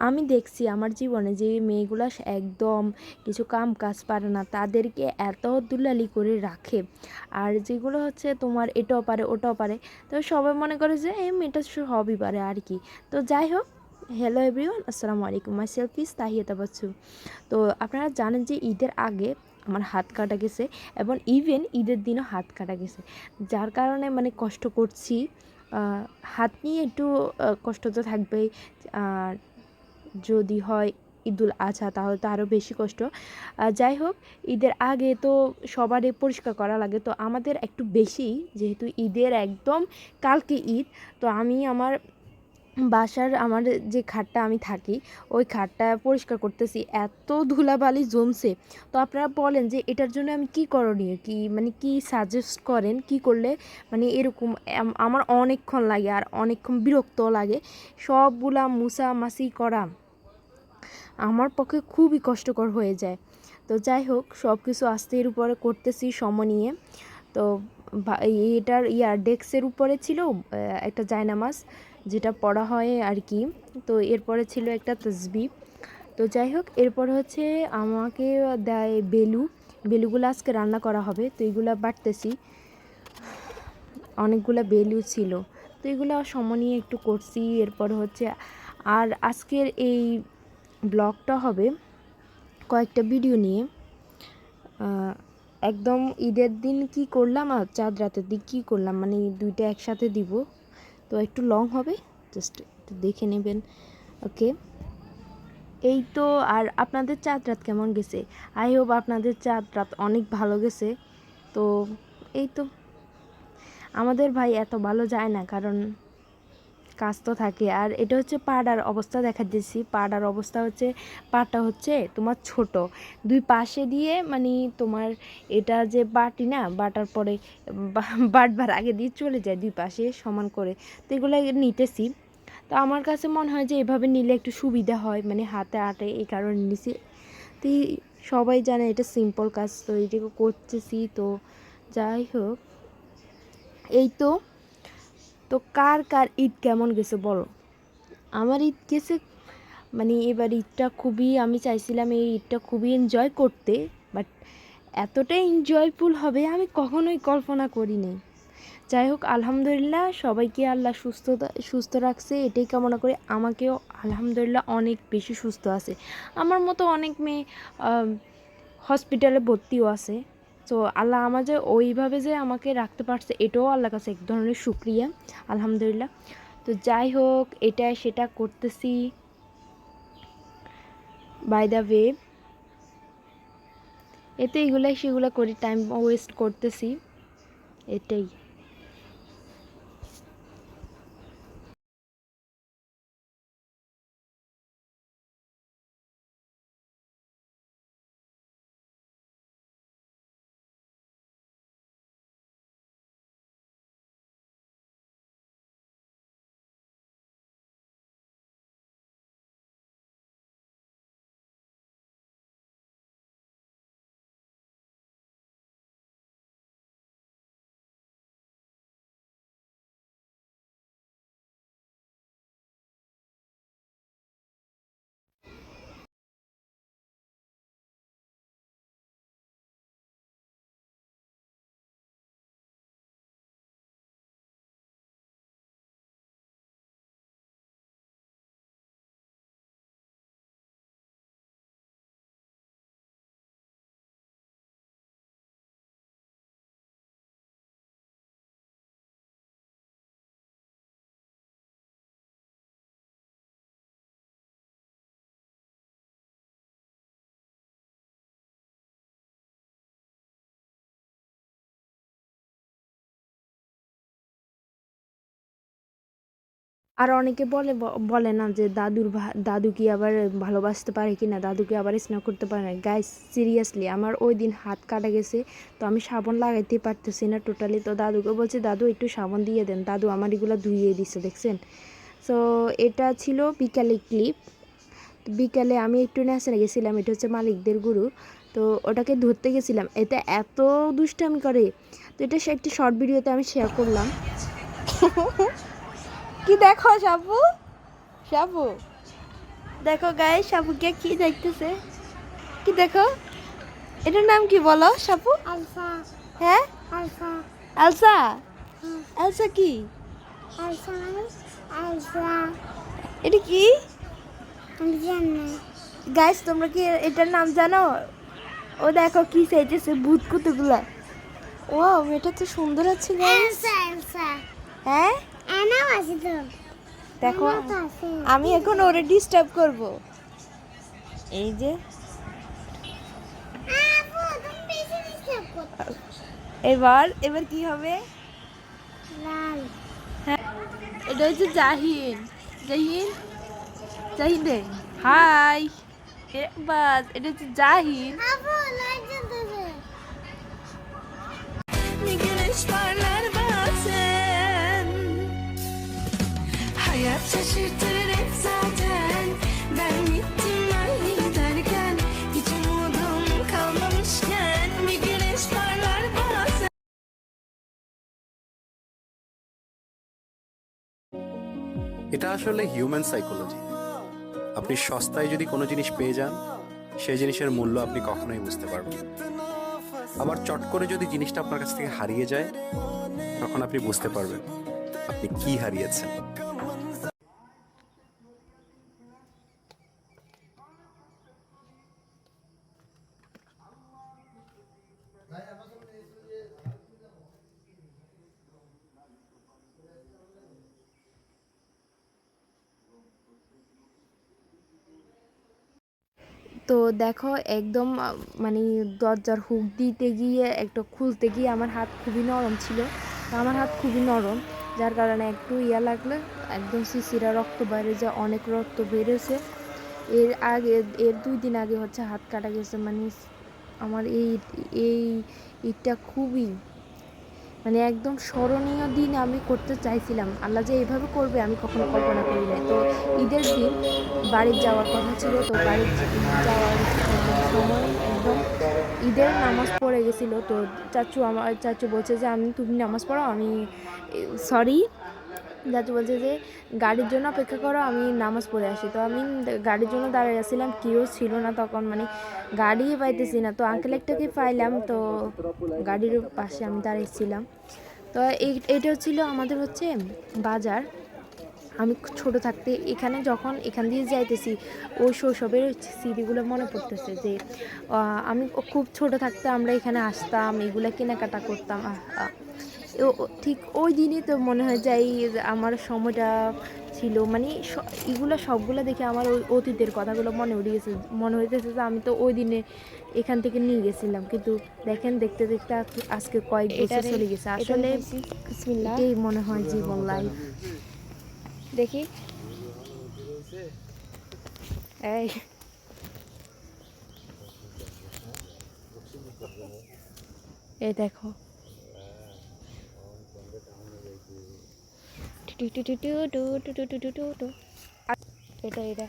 আমি দেখছি আমার জীবনে যে মেয়েগুলো একদম কিছু কাম কাজ পারে না তাদেরকে এত দুলালি করে রাখে, আর যেগুলো হচ্ছে তোমার এটাও পারে ওটাও পারে, তো সবাই মনে করে যে এই মেয়েটা সবই পারে আর কি। তো যাই হোক, হ্যালো এভরিওয়ান, আসসালামু আলাইকুম, মাই সেলফ ইজ তাহিয়াতা বাচ্চু। তো আপনারা জানেন যে ঈদের আগে আমার হাত কাটা গেছে, এবং ইভেন ঈদের দিনও হাত কাটা গেছে, যার কারণে মানে কষ্ট করছি। হাত নিয়ে একটু কষ্ট তো থাকবেই, আর যদি হয় ঈদুল আজহা তাহলে তো আরও বেশি কষ্ট। যাই হোক, ঈদের আগে তো সবারই পরিষ্কার করা লাগে, তো আমাদের একটু বেশি, যেহেতু ঈদের একদম কালকে ঈদ। তো আমি আমার বাসার আমার যে খাটটা আমি থাকি ওই খাটটা পরিষ্কার করতেছি, এত ধুলাবালি জমছে। তো আপনারা বলেন যে এটার জন্য আমি কি করণীয়, কি মানে কি সাজেস্ট করেন, কি করলে মানে এরকম আমার অনেকক্ষণ লাগে আর অনেকক্ষণ বিরক্ত লাগে সবগুলা মুছামাছি করা আমার পক্ষে খুবই কষ্টকর হয়ে যায়। তো যাই হোক, সব কিছু আস্তের উপরে করতেছি সময় নিয়ে। তো এটার ডেস্কের উপরে ছিল একটা জায়নামাজ, যেটা পড়া হয় আর কি। তো এরপরে ছিল একটা তসবিহ। তো যাই হোক, এরপর হচ্ছে আমাকে দেয় বেলুগুলো আজকে রান্না করা হবে, তো এইগুলো বাটতেছি। অনেকগুলো বেলু ছিল, তো এগুলো সময় নিয়ে একটু করছি। এরপর হচ্ছে আর আজকের এই ব্লগটা হবে কয়েকটা ভিডিও নিয়ে। একদম ঈদের দিন কি করলাম আর চাঁদ রাতের দিন কী করলাম, মানে দুইটা একসাথে দিব, তো একটু লং হবে, জাস্ট একটু দেখে নেবেন। ওকে, এই তো। আর আপনাদের চাঁদ রাত কেমন গেছে? আই হোপ আপনাদের চাঁদ রাত অনেক ভালো গেছে। তো এই তো, আমাদের ভাই এত ভালো যায় না, কারণ কাজ তো থাকে। আর এটা হচ্ছে পাড়ার অবস্থা দেখা দিচ্ছি। পাড়ার অবস্থা হচ্ছে, পাটা হচ্ছে তোমার ছোট, দুই পাশে দিয়ে মানে তোমার এটা যে বাটি না, বাটার পরে বাটবার আগে দিয়ে চলে যায় দুই পাশে সমান করে। তো এগুলো নিতেছি। তো আমার কাছে মনে হয় যে এভাবে নিলে একটু সুবিধা হয়, মানে হাতে আটে, এই কারণে নিছি। তো সবাই জানে এটা সিম্পল কাজ, তো এইটাকে করতেছি। তো যাই হোক, এই তো। তো কার কার ঈদ কেমন গেছে বলো? আমার ঈদ গেছে, মানে এবার ঈদটা খুবই, আমি চাইছিলাম এই ঈদটা খুবই এনজয় করতে, বাট এতটাই এনজয়ফুল হবে আমি কখনোই কল্পনা করিনি। যাই হোক, আলহামদুলিল্লাহ, সবাইকে আল্লাহ সুস্থ রাখছে, এটাই কামনা করি। আমাকেও আলহামদুলিল্লাহ অনেক বেশি সুস্থ আছে। আমার মতো অনেক মেয়ে হসপিটালে ভর্তিও আছে। তো আল্লাহ আমাদের ওইভাবে যে আমাকে রাখতে পারছে, এটাও আল্লাহর কাছে এক ধরনের শুকরিয়া, আলহামদুলিল্লাহ। তো যাই হোক, এটা সেটা করতেছি। বাই দ্য ওয়ে, এতে এগুলাই সেগুলো করি, টাইম ওয়েস্ট করতেছি, এটাই। আর অনেকে বলে না যে দাদু কি আবার ভালোবাসতে পারে কি না, দাদুকে আবার স্নেহ করতে পারে না। গাইস, সিরিয়াসলি আমার ওই দিন হাত কাটা গেছে, তো আমি সাবান লাগাইতে পারতেছি না টোটালি। তো দাদুকে বলছি, দাদু একটু সাবান দিয়ে দেন। দাদু আমার এগুলো ধুইয়ে দিচ্ছে, দেখছেন? সো এটা ছিল বিকালে ক্লিপ। বিকালে আমি একটু ন্যাচারে গেছিলাম, এটা হচ্ছে মালিকদের গরু। তো ওটাকে ধরতে গেছিলাম, এতে এত দুষ্টামি করে। তো এটা একটি শর্ট ভিডিওতে আমি শেয়ার করলাম। কি দেখো সাবু, সাবু দেখো গায়ে সাপুকে কি দেখতেছে, কি দেখো, এটার নাম কি বলো সাপু? আলফা। হ্যাঁ আলফা। এলসা। এলসা কি? আলফা। আলফা। এটা কি আমি জানি না। গাইস, তোমরা কি এটার নাম জানো? ও দেখো কি চাইতেছে, ভূত কুতুগুলা। ও এটা তো সুন্দর আছে গাইস। এলসা। এলসা। হ্যাঁ এনাও আছে তো। দেখো, এনাও তো আছে। আমি এখন ওরে ডিস্টার্ব করব। এই যে আপু তুমি বেশি ডিস্টার্ব করছো। এবার কি হবে? লাল। এটা হচ্ছে জাহিন। জাহিন, জাহিন রে, হাই। বাস, এটা হচ্ছে জাহিন। আপু লাইট জ্বলতেছে। Güneş parlar bazen. Hayat şaşırtır hep zaten. Ben gittim öyle giderken, hiç umudum kalmamışken bir güneş parlar bazen. এটা আসলে হিউম্যান সাইকোলজি। আপনি সস্তায় যদি কোনো জিনিস পেয়ে যান, সেই জিনিসের মূল্য আপনি কখনোই বুঝতে পারবেন না। আবার চট করে যদি জিনিসটা আপনার কাছ থেকে হারিয়ে যায়, তখন আপনি বুঝতে পারবেন আপনি কি হারিয়েছেন। তো দেখো একদম মানে দরজার হুক দিতে গিয়ে একটা খুলতে গিয়ে আমার হাত খুবই নরম ছিল। তো আমার হাত খুবই নরম, যার কারণে একটু ইয়া লাগলে একদম শিশিরা রক্ত বাইরে যায়, অনেক রক্ত বেড়েছে। এর 2 দিন আগে হচ্ছে হাত কাটা গেছে। মানে আমার এই ঈদটা খুবই মানে একদম স্মরণীয় দিন আমি করতে চাইছিলাম। আল্লাহ যে এইভাবে করবে আমি কখনো কল্পনা করি নাই। তো ঈদের দিন বাড়ি যাওয়ার কথা ছিল। তো বাড়ি যাওয়ার সময় একদম ঈদের নামাজ পড়ে গেছিলো। তো আমার চাচু বলছে যে তুমি নামাজ পড়ো, আমি সরি, চাচু বলছে যে গাড়ির জন্য অপেক্ষা করো, আমি নামাজ পড়ে আসি। তো আমি গাড়ির জন্য দাঁড়িয়ে আসছিলাম, কেউ ছিল না তখন, মানে গাড়ি পাইতেছি না। তো আঙ্কেল একটাকে পাইলাম, তো গাড়ির পাশে আমি দাঁড়িয়েছিলাম। তো এইটা ছিল আমাদের হচ্ছে বাজার। আমি ছোট থাকতে যখন এখান দিয়ে যাইতেছি, ওই শৈশবের স্মৃতিগুলো মনে পড়তেছে যে আমি খুব ছোট থাকতে আমরা এখানে আসতাম, এগুলো কেনাকাটা করতাম। ঠিক ওই দিনই তো মনে হয় যে আমার সময়টা ছিল, মানে এগুলো সবগুলো দেখে আমার ওই অতীতের কথাগুলো মনে হইতেছে যে আমি তো ওই দিনে এখান থেকে নিয়ে গেছিলাম। কিন্তু দেখেন দেখতে দেখতে আজকে কয়েক বছর চলে গেছে। আসলে এটাই মনে হয় জীবন, লাইফ। দেখি এই দেখো এটা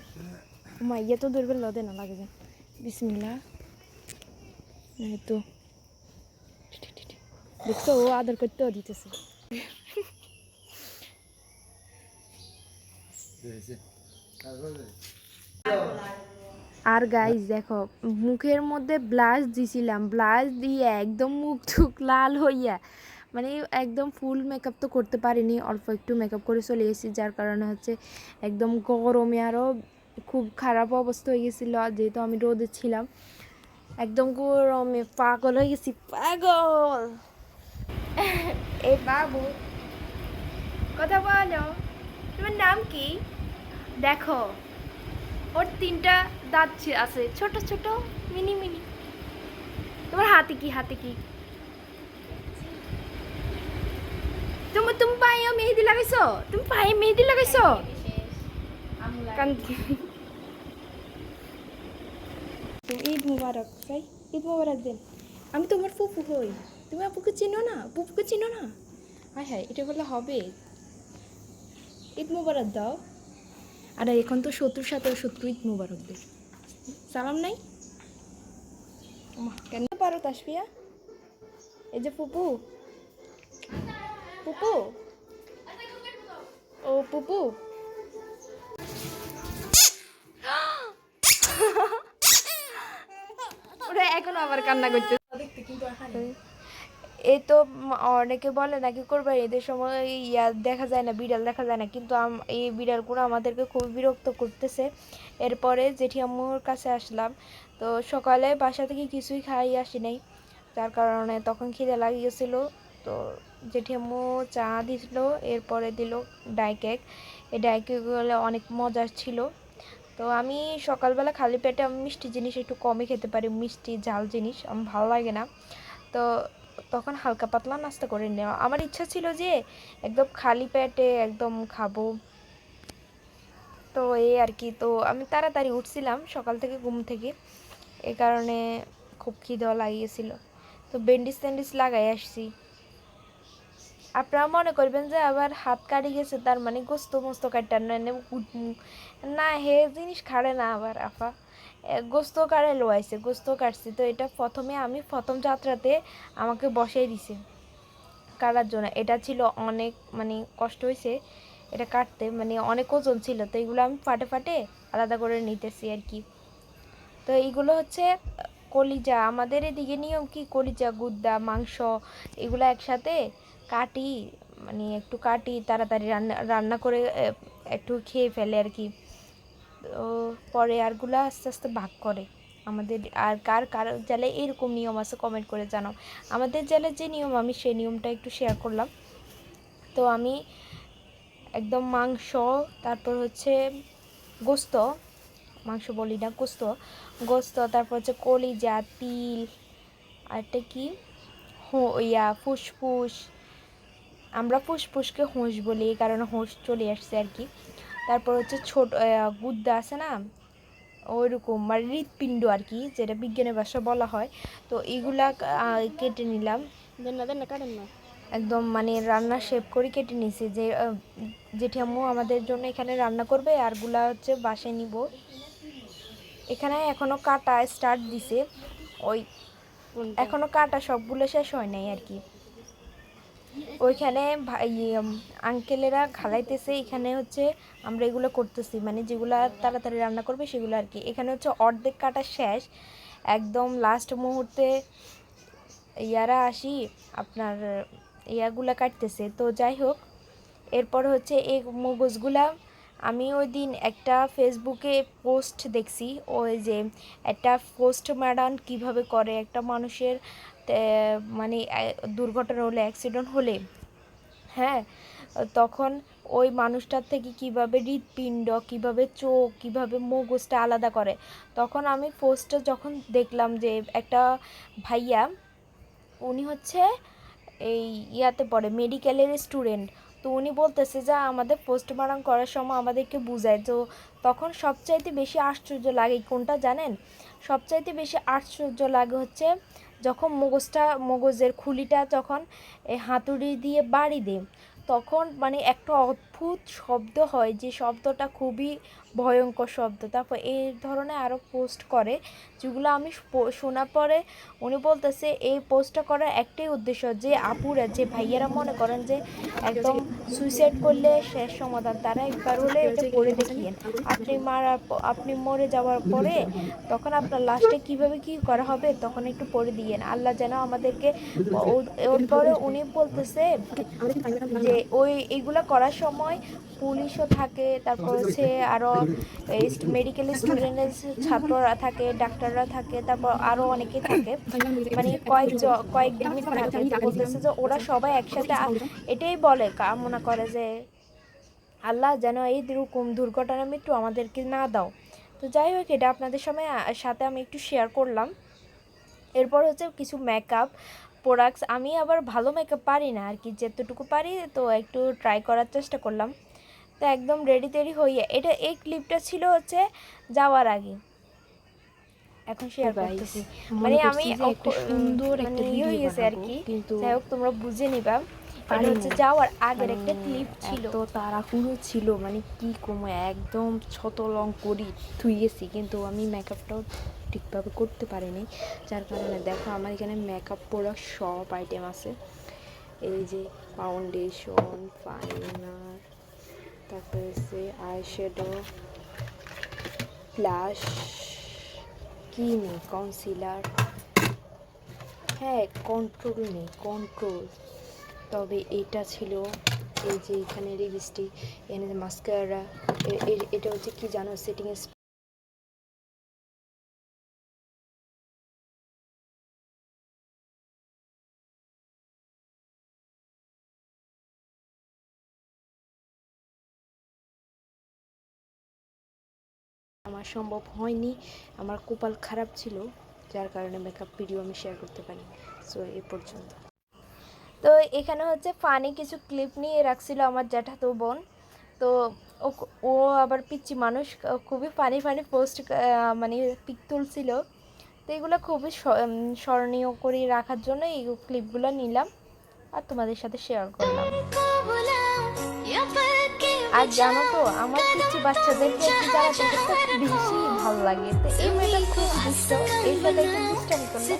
মাইয়া তো ধরবে লদে না লাগে যান। বিসমিল্লাহ। এই তো দেখছো, ও আদর করতেও দিতেছে। আর গাইস দেখো, মুখের মধ্যে ব্লাশ দিছিলাম, ব্লাশ দিয়ে একদম মুখ টুক লাল হইয়া, মানে একদম ফুল মেকআপ তো করতে পারিনি, অল্প একটু মেকআপ করে চলে এসেছি। যার কারণে হচ্ছে একদম গরমে আরও খুব খারাপ অবস্থা হয়ে গেছিলো, যেহেতু আমি রোদে ছিলাম। একদম গরমে পাগল হয়ে গেছি, পাগল। এই বাবু কথা বলো, তোমার নাম কি? দেখো ওর 3টা দাঁত আছে, ছোট ছোট মিনি মিনি। তোমার হাতে কি? তুমি পায়ে মেহেদি লাগাইছো? তুমি পায়ে মেহেদি লাগাইছো? ঈদ মুবারক ভাই, ঈদ মুবারক দেন। আমি তোমার ফুপু হই, তুমি আপুকে চিনো না? পুপুকে চিনো না? হায় হায়, এটা বলে হবে? ঈদ মুবারক দাও। আর এখন তো শত্রুর সাথে শত্রু, ঈদ মুবারক দে। সালাম নাই কেন পারো তাসফিয়া? এই যে পুপু, পুপু, ও পুপু। আবার কান্না করতে এই তো অনেকে বলে নাকি কোরবানি ঈদের সময় ইয়া দেখা যায় না, বিড়াল দেখা যায় না, কিন্তু এই বিড়ালগুলো আমাদেরকে খুব বিরক্ত করতেছে। এরপরে জেঠি আম্মুর কাছে আসলাম, তো সকালে বাসা থেকে কিছুই খাই আসি নাই, যার কারণে তখন খিদে লাগিয়ে গেছিলো। তো জেঠি আম্মু চা দিছিল, এরপরে দিল ডাই কেক। এই ডাই কেকগুলো অনেক মজার ছিল। তো আমি সকালবেলা খালি পেটে আমি মিষ্টি জিনিস একটু কমই খেতে পারি, মিষ্টি ঝাল জিনিস আমার ভালো লাগে না। তো তখন হালকা পাতলা নাস্তা করে নেওয়া আমার ইচ্ছা ছিল যে একদম খালি পেটে একদম খাবো। তো এই আর কি, তো আমি তাড়াতাড়ি উঠছিলাম সকাল থেকে ঘুম থেকে, এই কারণে খুব খিদে লাগিয়েছিল। তো ব্যান্ডেজ ট্যান্ডেজ লাগাই আসছি। আপনারা মনে করবেন যে আবার হাত কাটি গেছে তার মানে গোস্ত মোস্ত কাটার না, হে জিনিস খাড়ে না আবার আফা গোস্ত কাটে লোয়াইছে, গোস্ত কাটছি। তো এটা আমি প্রথম যাত্রাতে আমাকে বসাই দিছে কাটার জন্য। এটা ছিল অনেক মানে কষ্ট হয়েছে এটা কাটতে, মানে অনেক ওজন ছিল। তো এগুলো আমি ফাটে ফাটে আলাদা করে নিতেছি আর কি। তো এইগুলো হচ্ছে কলিজা, আমাদের এদিকে নিয়ম কি কলিজা গুদ্দা মাংস এগুলো একসাথে কাটি, মানে একটু কাটি তাড়াতাড়ি রান্না করে একটু খেয়ে ফেলে আর কি। তো পরে আরগুলা আস্তে আস্তে ভাগ করে আমাদের। আর কার কার জেলায় এরকম নিয়ম আছে কমেন্ট করে জানাও। আমাদের জেলায় যে নিয়ম আমি সেই নিয়মটা একটু শেয়ার করলাম। তো আমি একদম মাংস, তারপর হচ্ছে গোস্ত, মাংস বলি না গোস্ত, তারপর হচ্ছে কলিজা, তিল, আর একটা কি ফুসফুস, আমরা ফুসফুসকে হোঁস বলি, এই কারণে হোঁস চলে আসছে আর কি। তারপর হচ্ছে ছোট গুদ্দা আছে না ওইরকম, মানে হৃৎপিণ্ড আর কি, যেটা বিজ্ঞানের ভাষা বলা হয়। তো এইগুলা কেটে নিলাম, একদম মানে রান্না শেপ করে কেটে নিছি। যে জেঠি আম্মু আমাদের জন্য এখানে রান্না করবে, আরগুলা হচ্ছে বাসায় নিব। এখানে এখনো কাটা স্টার্ট দিছে, ওই এখনো কাটা সবগুলো শেষ হয় নাই আর কি। ওইখানে আঙ্কেলেরা খালাইতেছে, এখানে হচ্ছে আমরা এগুলো করতেছি, মানে যেগুলা তাড়াতাড়ি রান্না করবে সেগুলো আর কি। এখানে হচ্ছে অর্ধেক কাটা শেষ, একদম লাস্ট মুহূর্তে ইয়ারা আসি আপনার ইয়াগুলা কাটতেছে। তো যাই হোক, এরপর হচ্ছে এই মগজগুলা আমি ওই দিন একটা ফেসবুকে পোস্ট দেখছি, ওই যে একটা পোস্টমর্টম কিভাবে করে একটা মানুষের মানে দুর্ঘটনা হলে, অ্যাক্সিডেন্ট হলে, হ্যাঁ, তখন ওই মানুষটার থেকে কিভাবে হৃৎপিণ্ড, কিভাবে চোখ, কিভাবে মগজটা আলাদা করে। তখন আমি পোস্টটা যখন দেখলাম যে একটা ভাইয়া, উনি হচ্ছে এই ইয়াতে পড়ে, মেডিকেলের স্টুডেন্ট। তো উনি বলতেছে যে আমাদের পোস্টমর্টম করার সময় আমাদেরকে বুঝায়। তো তখন সবচাইতে বেশি আশ্চর্য লাগে কোনটা জানেন? সবচাইতে বেশি আশ্চর্য লাগে হচ্ছে যখন মগজের খুলিটা যখন এই হাতুড়ি দিয়ে বাড়ি দেয়, তখন মানে একটা অদ্ভুত শব্দ হয়, যে শব্দটা খুবই ভয়ঙ্কর শব্দ। তারপর এই ধরনের আরও পোস্ট করে, যেগুলো আমি শোনার পরে উনি বলতেছে এই পোস্টটা করার একটাই উদ্দেশ্য, যে আপুরা, যে ভাইয়ারা মনে করেন যে একদম সুইসাইড করলে শেষ সমাধান, তারা একবার হলে এটা করে দেখিয়েন। আপনি মরে যাওয়ার পরে তখন আপনার লাস্টে কিভাবে কি করা হবে তখন একটু পড়ে দিয়েন, আল্লাহ যেন আমাদেরকে। ওর পরে উনি বলতেছে যে এইগুলো করার সময় পুলিশও থাকে, তারপর হচ্ছে আরও মেডিকেল স্টুডেন্টের ছাত্ররা থাকে, ডাক্তাররা থাকে, তারপর আরও অনেকে থাকে, মানে কয়েকদিনই থাকে। বলতেছে যে ওরা সবাই একসাথে এটাই বলে, কামনা করে যে আল্লাহ যেন এইরকম দুর্ঘটনা মৃত্যু আমাদেরকে না দাও। তো যাই হোক, এটা আপনাদের সাথে আমি একটু শেয়ার করলাম। এরপর হচ্ছে কিছু মেকআপ প্রোডাক্টস, আমি আবার ভালো মেকআপ পারি না আর কি, যতটুকু পারি তো একটু ট্রাই করার চেষ্টা করলাম। তো একদম রেডি টেডি হয়ে, এই ক্লিপটা ছিল হচ্ছে যাওয়ার আগে, এখন শেয়ার করতেছি। মানে আমি সুন্দর একটা ভিডিও হয়ে গেছে আর কি, যাই হোক তোমরা বুঝে নিবা। এটা হচ্ছে যাওয়ার আগের একটা ক্লিপ ছিল। তো তাড়াহুড়ো ছিল, মানে কি কমে একদম ছতলং করি থুইয়েছি, কিন্তু আমি মেকআপটাও ঠিকভাবে করতে পারিনি, যার কারণে দেখো আমার এখানে মেকআপ প্রোডাক্ট সব আইটেম আছে। এই যে ফাউন্ডেশন, ফাইনার, তারপরে হচ্ছে আইশ্যাডো, ব্লাশ, কি নেই, কনসিলার, হ্যাঁ, কন্ট্রোল নেই, কন্ট্রোল। তবে এটা ছিল, এই যে এখানে লিপস্টিক, এখানে মাস্কারা, এটা হচ্ছে কি জানো, সেটিং আমার সম্ভব হয়নি, আমার কপাল খারাপ ছিল, যার কারণে মেকআপ ভিডিও আমি শেয়ার করতে পারি। সো এ পর্যন্ত। তো এখানে হচ্ছে ফানি কিছু ক্লিপ নিয়ে রাখছিল আমার জ্যাঠাতো বোন। তো ও আবার পিচ্চি মানুষ, খুবই ফানি ফানি পোস্ট মানে পিক তুলছিল। তো এগুলো খুবই স্মরণীয় করে রাখার জন্য এই ক্লিপগুলো নিলাম আর তোমাদের সাথে শেয়ার করলাম। আর জানো তো, আমার পিচ্চি বাচ্চাদেরকে একটু জ্বালাতে করতে বেশি ভালো লাগে। তো এই মেয়েটা খুব দুষ্ট, এর সাথে একটু দুষ্টামি করলে